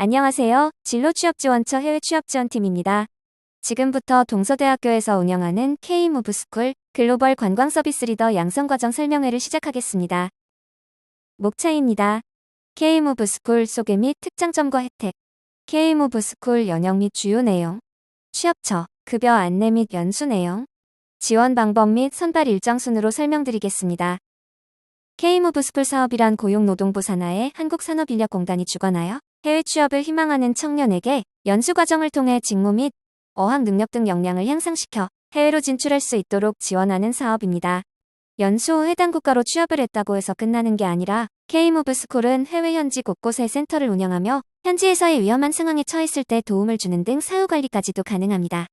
안녕하세요. 진로취업지원처 해외취업지원팀입니다. 지금부터 동서대학교에서 운영하는 K-무브스쿨 글로벌 관광서비스 리더 양성과정 설명회를 시작하겠습니다. 목차입니다. K-무브스쿨 소개 및 특장점과 혜택, K-무브스쿨 연영 및 주요 내용, 취업처, 급여 안내 및 연수 내용, 지원 방법 및 선발 일정 순으로 설명드리겠습니다. K-무브스쿨 사업이란 고용노동부 산하의 한국산업인력공단이 주관하여 해외 취업을 희망하는 청년에게 연수 과정을 통해 직무 및 어학 능력 등 역량을 향상시켜 해외로 진출할 수 있도록 지원하는 사업입니다. 연수 후 해당 국가로 취업을 했다고 해서 끝나는 게 아니라 K-무브스쿨은 해외 현지 곳곳에 센터를 운영하며 현지에서의 위험한 상황에 처했을 때 도움을 주는 등 사후 관리까지도 가능합니다.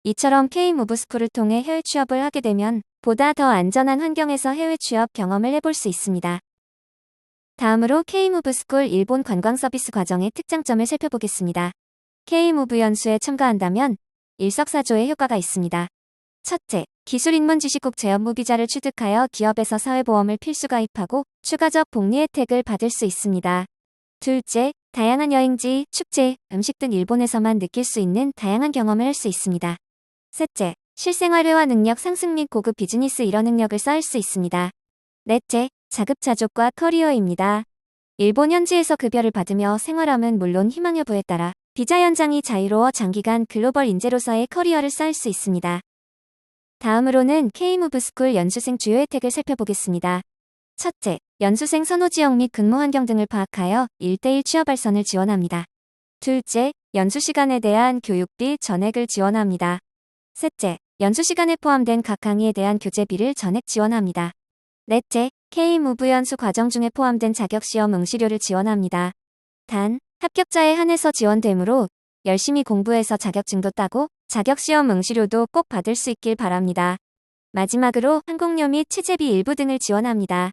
이처럼 K-무브스쿨을 통해 해외 취업을 하게 되면 보다 더 안전한 환경에서 해외 취업 경험을 해볼 수 있습니다. 다음으로 K-무브스쿨 일본 관광 서비스 과정의 특장점을 살펴보겠습니다. K-무브 연수에 참가한다면 일석사조의 효과가 있습니다. 첫째, 기술 입문 지식국 제업 무비자를 취득하여 기업에서 사회보험을 필수 가입하고 추가적 복리 혜택을 받을 수 있습니다. 둘째, 다양한 여행지, 축제, 음식 등 일본에서만 느낄 수 있는 다양한 경험을 할 수 있습니다. 셋째, 실생활 회화 능력 상승 및 고급 비즈니스 일어 능력을 쌓을 수 있습니다. 넷째, 자급자족과 커리어입니다. 일본 현지에서 급여를 받으며 생활함은 물론 희망 여부에 따라 비자 연장이 자유로워 장기간 글로벌 인재로서의 커리어를 쌓을 수 있습니다. 다음으로는 K-무브스쿨 연수생 주요 혜택을 살펴보겠습니다. 첫째, 연수생 선호 지역 및 근무 환경 등을 파악하여 1:1 취업 알선을 지원합니다. 둘째, 연수 시간에 대한 교육비 전액을 지원합니다. 셋째, 연수 시간에 포함된 각 강의에 대한 교재비를 전액 지원합니다. 넷째, K-무브 연수 과정 중에 포함된 자격시험 응시료를 지원합니다. 단, 합격자에 한해서 지원되므로 열심히 공부해서 자격증도 따고 자격시험 응시료도 꼭 받을 수 있길 바랍니다. 마지막으로 항공료 및 체재비 일부 등을 지원합니다.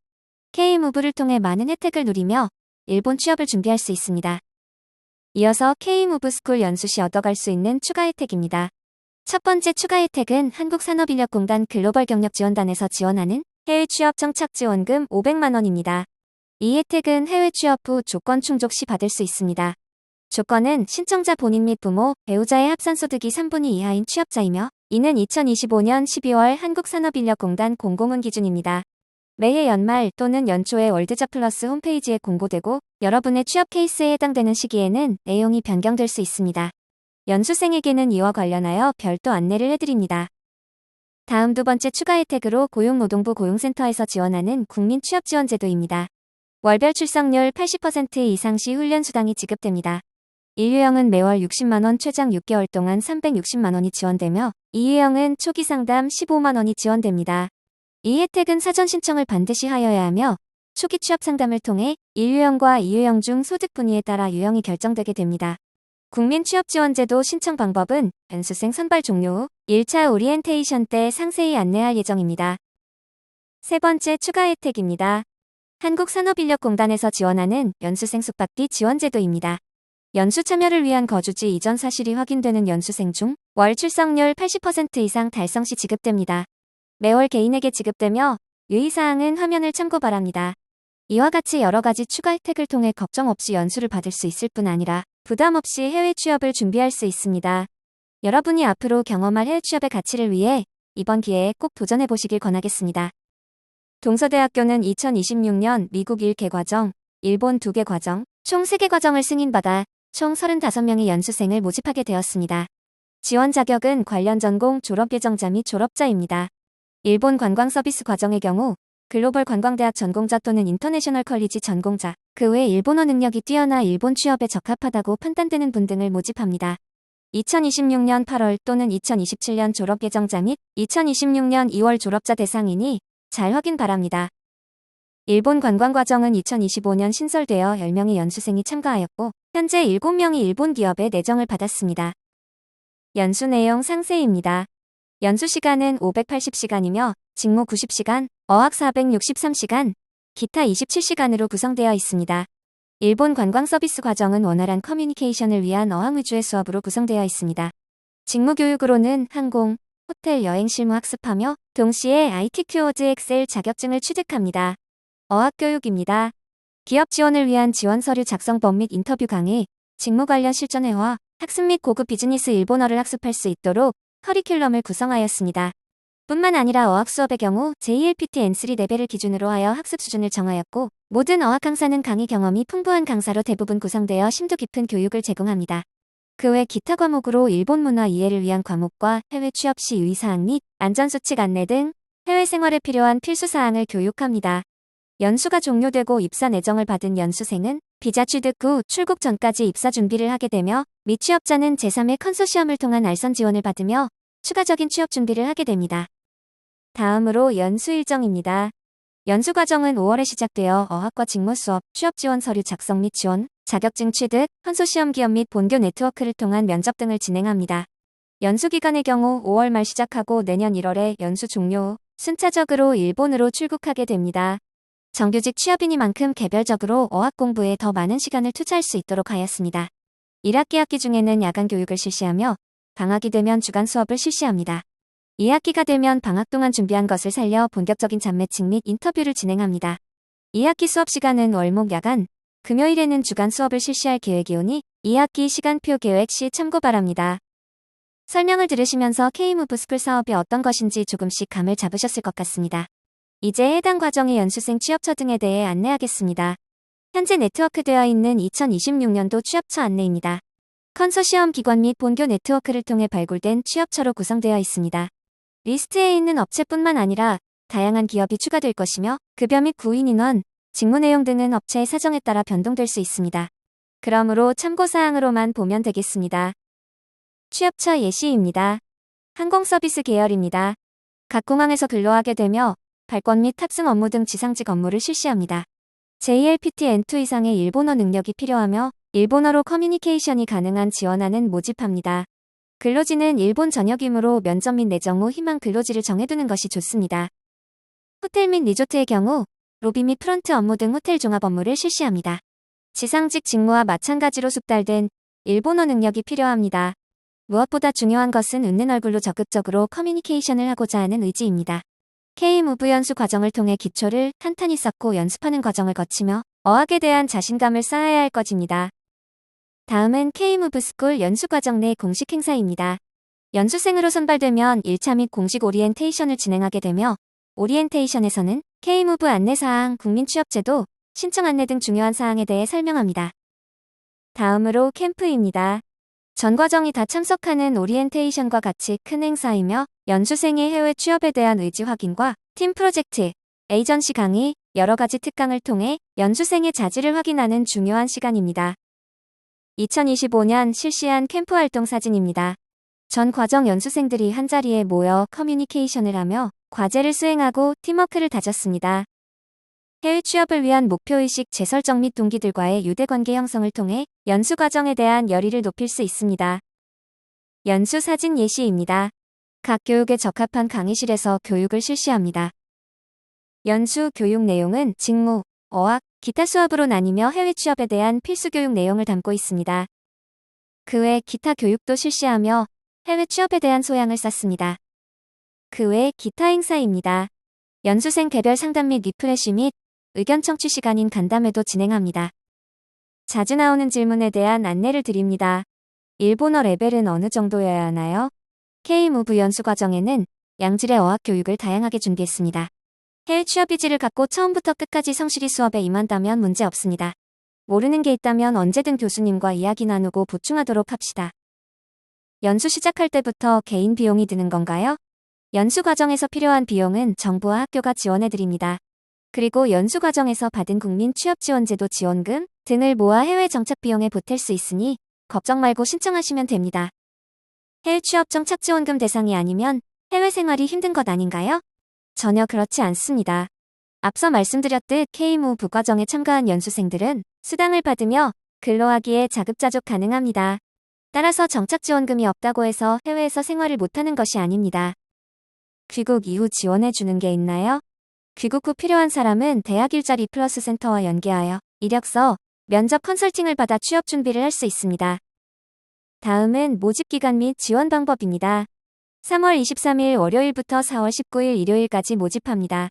K-무브를 통해 많은 혜택을 누리며 일본 취업을 준비할 수 있습니다. 이어서 K-무브스쿨 연수 시 얻어갈 수 있는 추가 혜택입니다. 첫 번째 추가 혜택은 한국산업인력공단 글로벌경력지원단에서 지원하는 해외 취업 정착 지원금 500만 원입니다. 이 혜택은 해외 취업 후 조건 충족 시 받을 수 있습니다. 조건은 신청자 본인 및 부모, 배우자의 합산소득이 3분의 2 이하인 취업자이며 이는 2025년 12월 한국산업인력공단 공고문 기준입니다. 매해 연말 또는 연초에 월드잡플러스 홈페이지에 공고되고 여러분의 취업 케이스에 해당되는 시기에는 내용이 변경될 수 있습니다. 연수생에게는 이와 관련하여 별도 안내를 해드립니다. 다음 두 번째 추가 혜택으로 고용노동부 고용센터에서 지원하는 국민취업지원제도입니다. 월별 출석률 80% 이상 시 훈련수당이 지급됩니다. 1유형은 매월 60만 원 최장 6개월 동안 360만 원이 지원되며 2유형은 초기 상담 15만 원이 지원됩니다. 이 혜택은 사전 신청을 반드시 하여야 하며 초기 취업 상담을 통해 1유형과 2유형 중 소득 분위에 따라 유형이 결정되게 됩니다. 국민취업지원제도 신청 방법은 연수생 선발 종료 후 1차 오리엔테이션 때 상세히 안내할 예정입니다. 세 번째 추가 혜택입니다. 한국산업인력공단에서 지원하는 연수생 숙박비 지원제도입니다. 연수 참여를 위한 거주지 이전 사실이 확인되는 연수생 중 월 출석률 80% 이상 달성 시 지급됩니다. 매월 개인에게 지급되며 유의사항은 화면을 참고 바랍니다. 이와 같이 여러 가지 추가 혜택을 통해 걱정 없이 연수를 받을 수 있을 뿐 아니라 부담 없이 해외 취업을 준비할 수 있습니다. 여러분이 앞으로 경험할 해외 취업의 가치를 위해 이번 기회에 꼭 도전해 보시길 권하겠습니다. 동서대학교는 2026년 미국 1개 과정, 일본 2개 과정, 총 3개 과정을 승인받아 총 35명의 연수생을 모집하게 되었습니다. 지원 자격은 관련 전공 졸업 예정자 및 졸업자입니다. 일본 관광 서비스 과정의 경우 글로벌 관광대학 전공자 또는 인터내셔널 컬리지 전공자, 그 외 일본어 능력이 뛰어나 일본 취업에 적합하다고 판단되는 분 등을 모집합니다. 2026년 8월 또는 2027년 졸업 예정자 및 2026년 2월 졸업자 대상이니 잘 확인 바랍니다. 일본 관광과정은 2025년 신설되어 10명의 연수생이 참가하였고 현재 7명이 일본 기업에 내정을 받았습니다. 연수 내용 상세입니다. 연수 시간은 580시간이며 직무 90시간, 어학 463시간, 기타 27시간으로 구성되어 있습니다. 일본 관광 서비스 과정은 원활한 커뮤니케이션을 위한 어학 위주의 수업으로 구성되어 있습니다. 직무 교육으로는 항공, 호텔 여행 실무 학습하며 동시에 IT 큐어즈 엑셀 자격증을 취득합니다. 어학 교육입니다. 기업 지원을 위한 지원 서류 작성법 및 인터뷰 강의, 직무 관련 실전회화, 학습 및 고급 비즈니스 일본어를 학습할 수 있도록 커리큘럼을 구성하였습니다. 뿐만 아니라 어학 수업의 경우 JLPT N3 레벨을 기준으로 하여 학습 수준을 정하였고, 모든 어학 강사는 강의 경험이 풍부한 강사로 대부분 구성되어 심도 깊은 교육을 제공합니다. 그 외 기타 과목으로 일본 문화 이해를 위한 과목과 해외 취업 시 유의사항 및 안전수칙 안내 등 해외 생활에 필요한 필수사항을 교육합니다. 연수가 종료되고 입사 내정을 받은 연수생은 비자 취득 후 출국 전까지 입사 준비를 하게 되며, 미취업자는 제3의 컨소시엄을 통한 알선 지원을 받으며 추가적인 취업 준비를 하게 됩니다. 다음으로 연수 일정입니다. 연수 과정은 5월에 시작되어 어학과 직무 수업, 취업 지원 서류 작성 및 지원, 자격증 취득, 컨소시엄 기업 및 본교 네트워크를 통한 면접 등을 진행합니다. 연수 기간의 경우 5월 말 시작하고 내년 1월에 연수 종료 후 순차적으로 일본으로 출국하게 됩니다. 정규직 취업이니만큼 개별적으로 어학 공부에 더 많은 시간을 투자할 수 있도록 하였습니다. 1학기 학기 중에는 야간 교육을 실시하며 방학이 되면 주간 수업을 실시합니다. 2학기가 되면 방학 동안 준비한 것을 살려 본격적인 잡매칭 및 인터뷰를 진행합니다. 2학기 수업 시간은 월목 야간, 금요일에는 주간 수업을 실시할 계획이오니 2학기 시간표 계획 시 참고 바랍니다. 설명을 들으시면서 K무브스쿨 사업이 어떤 것인지 조금씩 감을 잡으셨을 것 같습니다. 이제 해당 과정의 연수생 취업처 등에 대해 안내하겠습니다. 현재 네트워크되어 있는 2026년도 취업처 안내입니다. 컨소시엄 기관 및 본교 네트워크를 통해 발굴된 취업처로 구성되어 있습니다. 리스트에 있는 업체뿐만 아니라 다양한 기업이 추가될 것이며, 급여 및 구인 인원, 직무 내용 등은 업체의 사정에 따라 변동될 수 있습니다. 그러므로 참고사항으로만 보면 되겠습니다. 취업처 예시입니다. 항공서비스 계열입니다. 각 공항에서 근로하게 되며 발권 및 탑승 업무 등 지상직 업무를 실시합니다. JLPT N2 이상의 일본어 능력이 필요하며 일본어로 커뮤니케이션이 가능한 지원하는 모집합니다. 근로지는 일본 전역이므로 면접 및 내정 후 희망 근로지를 정해두는 것이 좋습니다. 호텔 및 리조트의 경우 로비 및 프런트 업무 등 호텔 종합 업무를 실시합니다. 지상직 직무와 마찬가지로 숙달된 일본어 능력이 필요합니다. 무엇보다 중요한 것은 웃는 얼굴로 적극적으로 커뮤니케이션을 하고자 하는 의지입니다. K무브 연수 과정을 통해 기초를 탄탄히 쌓고 연습하는 과정을 거치며 어학에 대한 자신감을 쌓아야 할 것입니다. 다음은 K무브스쿨 연수 과정 내 공식 행사입니다. 연수생으로 선발되면 1차 및 공식 오리엔테이션을 진행하게 되며, 오리엔테이션에서는 K무브 안내사항, 국민취업제도, 신청 안내 등 중요한 사항에 대해 설명합니다. 다음으로 캠프입니다. 전 과정이 다 참석하는 오리엔테이션과 같이 큰 행사이며, 연수생의 해외 취업에 대한 의지 확인과 팀 프로젝트, 에이전시 강의, 여러 가지 특강을 통해 연수생의 자질을 확인하는 중요한 시간입니다. 2025년 실시한 캠프 활동 사진입니다. 전 과정 연수생들이 한자리에 모여 커뮤니케이션을 하며 과제를 수행하고 팀워크를 다졌습니다. 해외 취업을 위한 목표의식 재설정 및 동기들과의 유대관계 형성을 통해 연수 과정에 대한 열의를 높일 수 있습니다. 연수 사진 예시입니다. 각 교육에 적합한 강의실에서 교육을 실시합니다. 연수 교육 내용은 직무, 어학, 기타 수업으로 나뉘며 해외 취업에 대한 필수 교육 내용을 담고 있습니다. 그 외 기타 교육도 실시하며 해외 취업에 대한 소양을 쌓습니다. 그 외 기타 행사입니다. 연수생 개별 상담 및 리프레시 및 의견 청취 시간인 간담회도 진행합니다. 자주 나오는 질문에 대한 안내를 드립니다. 일본어 레벨은 어느 정도여야 하나요? K무브 연수 과정에는 양질의 어학 교육을 다양하게 준비했습니다. 해외 취업 의지를 갖고 처음부터 끝까지 성실히 수업에 임한다면 문제 없습니다. 모르는 게 있다면 언제든 교수님과 이야기 나누고 보충하도록 합시다. 연수 시작할 때부터 개인 비용이 드는 건가요? 연수 과정에서 필요한 비용은 정부와 학교가 지원해드립니다. 그리고 연수 과정에서 받은 국민 취업지원제도 지원금 등을 모아 해외 정착 비용에 보탤 수 있으니 걱정 말고 신청하시면 됩니다. 해외 취업 정착 지원금 대상이 아니면 해외 생활이 힘든 것 아닌가요? 전혀 그렇지 않습니다. 앞서 말씀드렸듯 K무브 과정에 참가한 연수생들은 수당을 받으며 근로하기에 자급자족 가능합니다. 따라서 정착 지원금이 없다고 해서 해외에서 생활을 못하는 것이 아닙니다. 귀국 이후 지원해주는 게 있나요? 귀국 후 필요한 사람은 대학 일자리 플러스 센터와 연계하여 이력서, 면접 컨설팅을 받아 취업 준비를 할 수 있습니다. 다음은 모집 기간 및 지원 방법입니다. 3월 23일 월요일부터 4월 19일 일요일까지 모집합니다.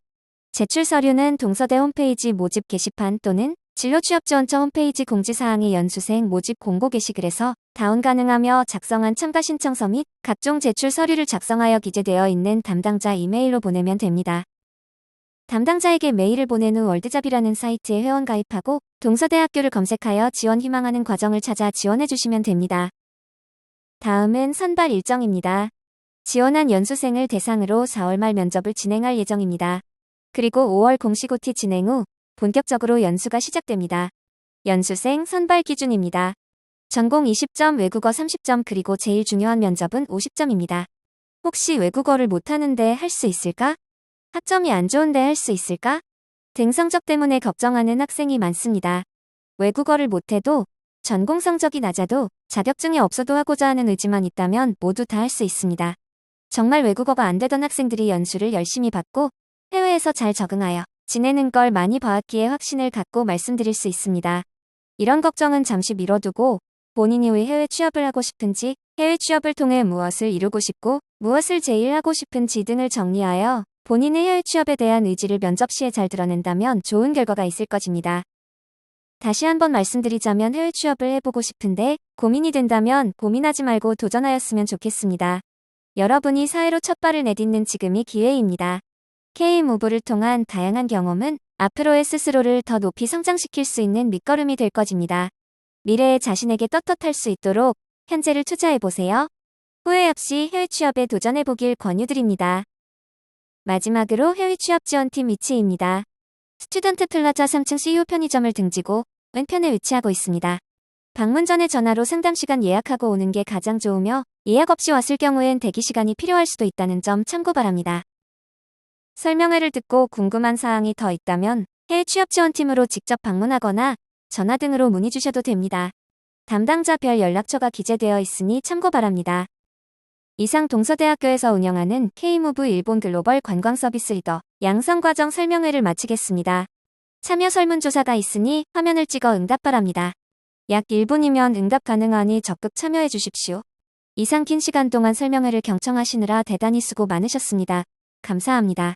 제출 서류는 동서대 홈페이지 모집 게시판 또는 진로취업지원처 홈페이지 공지사항의 연수생 모집 공고 게시글에서 다운 가능하며 작성한 참가 신청서 및 각종 제출 서류를 작성하여 기재되어 있는 담당자 이메일로 보내면 됩니다. 담당자에게 메일을 보낸 후 월드잡이라는 사이트에 회원 가입하고 동서대학교를 검색하여 지원 희망하는 과정을 찾아 지원해 주시면 됩니다. 다음은 선발 일정입니다. 지원한 연수생을 대상으로 4월 말 면접을 진행할 예정입니다. 그리고 5월 공식 OT 진행 후 본격적으로 연수가 시작됩니다. 연수생 선발 기준입니다. 전공 20점, 외국어 30점, 그리고 제일 중요한 면접은 50점입니다. 혹시 외국어를 못하는데 할 수 있을까? 학점이 안 좋은데 할 수 있을까? 등 성적 때문에 걱정하는 학생이 많습니다. 외국어를 못해도, 전공 성적이 낮아도, 자격증이 없어도 하고자 하는 의지만 있다면 모두 다 할 수 있습니다. 정말 외국어가 안 되던 학생들이 연수를 열심히 받고 해외에서 잘 적응하여 지내는 걸 많이 봐왔기에 확신을 갖고 말씀드릴 수 있습니다. 이런 걱정은 잠시 미뤄두고 본인이 왜 해외 취업을 하고 싶은지, 해외 취업을 통해 무엇을 이루고 싶고 무엇을 제일 하고 싶은지 등을 정리하여 본인의 해외 취업에 대한 의지를 면접 시에 잘 드러낸다면 좋은 결과가 있을 것입니다. 다시 한번 말씀드리자면 해외 취업을 해보고 싶은데 고민이 된다면 고민하지 말고 도전하였으면 좋겠습니다. 여러분이 사회로 첫 발을 내딛는 지금이 기회입니다. K무브를 통한 다양한 경험은 앞으로의 스스로를 더 높이 성장시킬 수 있는 밑거름이 될 것입니다. 미래에 자신에게 떳떳할 수 있도록 현재를 투자해보세요. 후회 없이 해외 취업에 도전해보길 권유드립니다. 마지막으로 해외 취업 지원팀 위치입니다. 스튜던트 플라자 3층 CU 편의점을 등지고 왼편에 위치하고 있습니다. 방문 전에 전화로 상담시간 예약하고 오는 게 가장 좋으며 예약 없이 왔을 경우엔 대기시간이 필요할 수도 있다는 점 참고 바랍니다. 설명회를 듣고 궁금한 사항이 더 있다면 해외 취업 지원팀으로 직접 방문하거나 전화 등으로 문의 주셔도 됩니다. 담당자별 연락처가 기재되어 있으니 참고 바랍니다. 이상 동서대학교에서 운영하는 K무브 일본 글로벌 관광 서비스 리더 양성과정 설명회를 마치겠습니다. 참여 설문조사가 있으니 화면을 찍어 응답 바랍니다. 약 1분이면 응답 가능하니 적극 참여해 주십시오. 이상 긴 시간 동안 설명회를 경청하시느라 대단히 수고 많으셨습니다. 감사합니다.